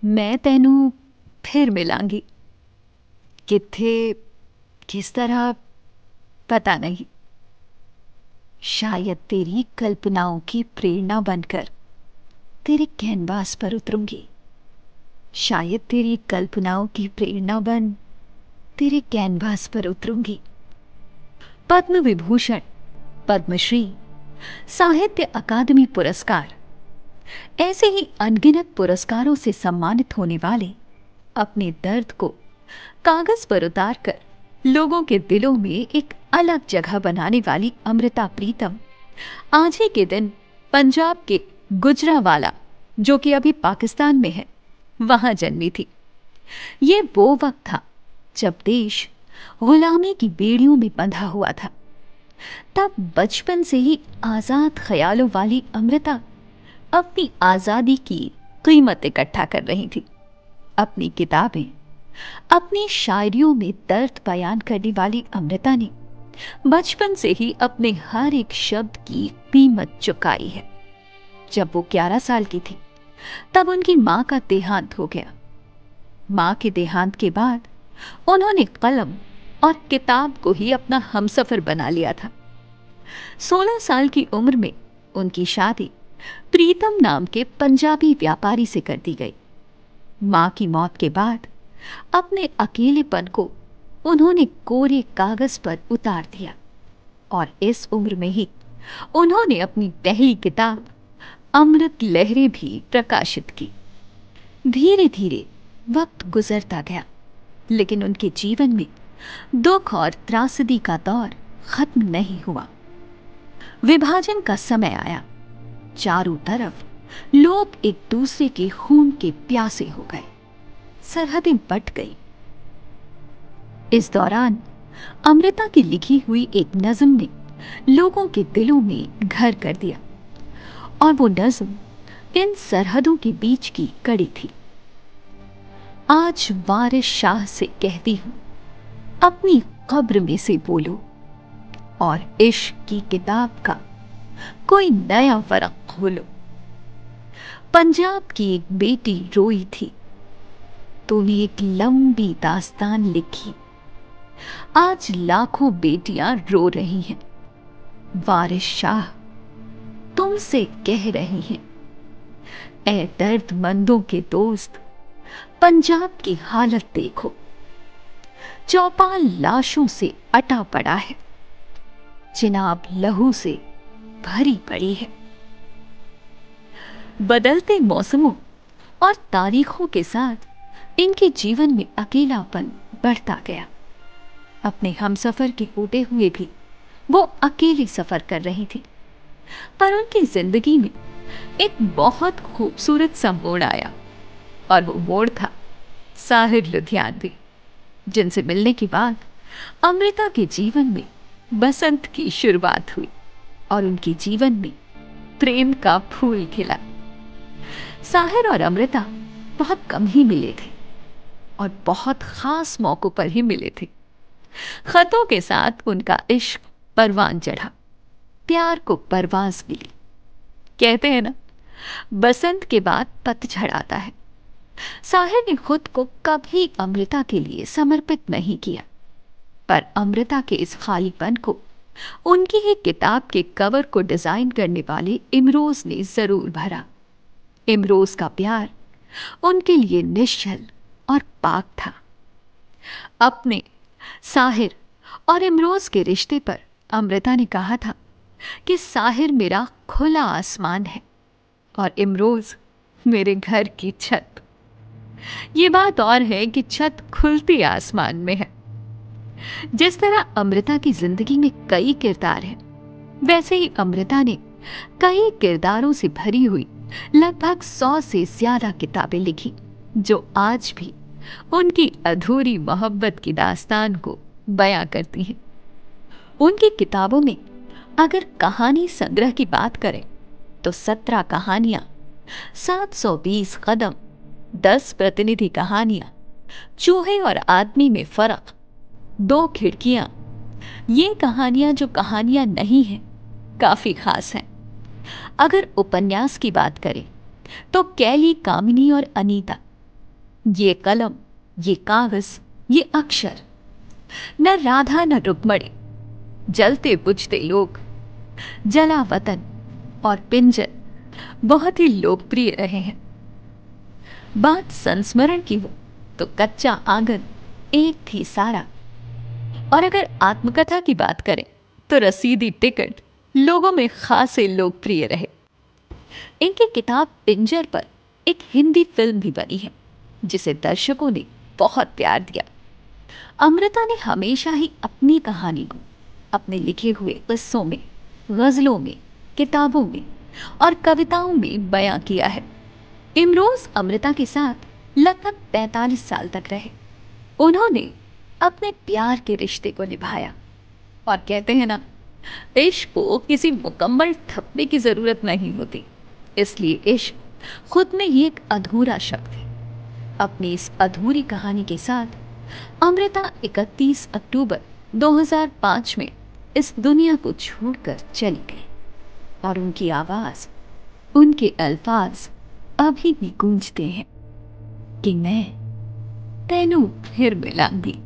मैं तैनू फिर मिलांगी। कित्थे, किस तरह, पता नहीं। शायद तेरी कल्पनाओं की प्रेरणा बनकर तेरे कैनवास पर उतरूंगी। शायद तेरी कल्पनाओं की प्रेरणा बन तेरे कैनवास पर उतरूंगी। पद्म विभूषण, पद्मश्री, साहित्य अकादमी पुरस्कार, ऐसे ही अनगिनत पुरस्कारों से सम्मानित होने वाले अपने दर्द को कागज पर उतारकर लोगों के दिलों में एक अलग जगह बनाने वाली अमृता प्रीतम आज ही के दिन पंजाब के गुजरावाला, जो कि अभी पाकिस्तान में है, वहां जन्मी थी। ये वो वक्त था जब देश गुलामी की बेड़ियों में बंधा हुआ था। तब बचपन से ही आजाद ख्यालों वाली अमृता अपनी आजादी की कीमत इकट्ठा कर रही थी। अपनी किताबें, अपनी शायरियों में दर्द बयान करने वाली अमृता ने बचपन से ही अपने हर एक शब्द की कीमत चुकाई है। जब वो 11 साल की थी तब उनकी मां का देहांत हो गया। मां के देहांत के बाद उन्होंने कलम और किताब को ही अपना हमसफर बना लिया था। 16 साल की उम्र में उनकी शादी प्रीतम नाम के पंजाबी व्यापारी से कर दी गई। मां की मौत के बाद अपने अकेलेपन को उन्होंने कोरे कागज पर उतार दिया और इस उम्र में ही उन्होंने अपनी पहली किताब अमृत लहरें भी प्रकाशित की। धीरे धीरे वक्त गुजरता गया, लेकिन उनके जीवन में दुख और त्रासदी का दौर खत्म नहीं हुआ। विभाजन का समय आया। चारों तरफ लोग एक दूसरे के खून के प्यासे हो गए। सरहदें बंट गई। इस दौरान अमृता की लिखी हुई एक नज्म ने लोगों के दिलों में घर कर दिया और वो नज्म इन सरहदों के बीच की कड़ी थी। आज वारिस शाह से कहती हूं, अपनी कब्र में से बोलो और इश्क की किताब का कोई नया फरक खोलो। पंजाब की एक बेटी रोई थी, तूने एक लंबी दास्तान लिखी। आज लाखों बेटियां रो रही हैं। वारिस शाह तुमसे कह रही हैं, ऐ दर्दमंदों के दोस्त, पंजाब की हालत देखो। चौपाल लाशों से अटा पड़ा है, चिनाब लहू से भरी पड़ी है। बदलते मौसमों और तारीखों के साथ इनके जीवन में अकेलापन बढ़ता गया। अपने हमसफर के होते हुए भी वो अकेली सफर कर रही थी। पर उनकी जिंदगी में एक बहुत खूबसूरत सा मोड़ आया और वो मोड़ था साहिर लुधियानवी, जिनसे मिलने के बाद अमृता के जीवन में बसंत की शुरुआत हुई और उनके जीवन में प्रेम का फूल खिला। साहिर और अमृता बहुत कम ही मिले थे और बहुत खास मौकों पर ही मिले थे। खतों के साथ उनका इश्क परवान चढ़ा, प्यार को परवाज मिली। कहते हैं ना, बसंत के बाद पतझड़ आता है। साहिर ने खुद को कभी अमृता के लिए समर्पित नहीं किया, पर अमृता के इस खालीपन को उनकी ही किताब के कवर को डिजाइन करने वाले इमरोज ने जरूर भरा। इमरोज का प्यार उनके लिए निश्चल और पाक था। अपने साहिर और इमरोज के रिश्ते पर अमृता ने कहा था कि साहिर मेरा खुला आसमान है और इमरोज मेरे घर की छत। ये बात और है कि छत खुलती आसमान में है। जिस तरह अमृता की जिंदगी में कई किरदार हैं, वैसे ही अमृता ने कई किरदारों से भरी हुई लगभग 100 से ज्यादा किताबें लिखी, जो आज भी उनकी अधूरी मोहब्बत की दास्तान को बयां करती हैं। उनकी किताबों में अगर कहानी संग्रह की बात करें तो 17 कहानियां, 720 कदम, 10 प्रतिनिधि कहानियां, चूहे और आदमी में फर्क, 2 खिड़कियां, ये कहानियां जो कहानियां नहीं हैं, काफी खास हैं। अगर उपन्यास की बात करें तो कैली, कामिनी और अनीता, ये कलम, ये कागज, ये अक्षर, न राधा न रुक्मणी, जलते बुझते लोग, जला वतन और पिंजर बहुत ही लोकप्रिय रहे हैं। बात संस्मरण की हो तो कच्चा आंगन, एक थी सारा। और अगर आत्मकथा की बात करें तो रसीदी टिकट लोगों में खासे लोकप्रिय रहे। इनकी किताब पिंजर पर एक हिंदी फिल्म भी बनी है जिसे दर्शकों ने बहुत प्यार दिया। अमृता ने हमेशा ही अपनी कहानी को अपने लिखे हुए किस्सों में, गजलों में, किताबों में और कविताओं में बयां किया है। इमरोज अमृता के साथ लगभग 45 साल तक रहे। उन्होंने अपने प्यार के रिश्ते को निभाया और कहते हैं ना, इश्क को किसी मुकम्मल थप्पे की जरूरत नहीं होती, इसलिए इश्क खुद में ही एक अधूरा शब्द है। अपनी इस अधूरी कहानी के साथ अमृता 31 अक्टूबर 2005 में इस दुनिया को छोड़कर चली गई और उनकी आवाज, उनके अल्फाज अभी भी गूंजते हैं कि मैं तेनू फिर मिलांगी।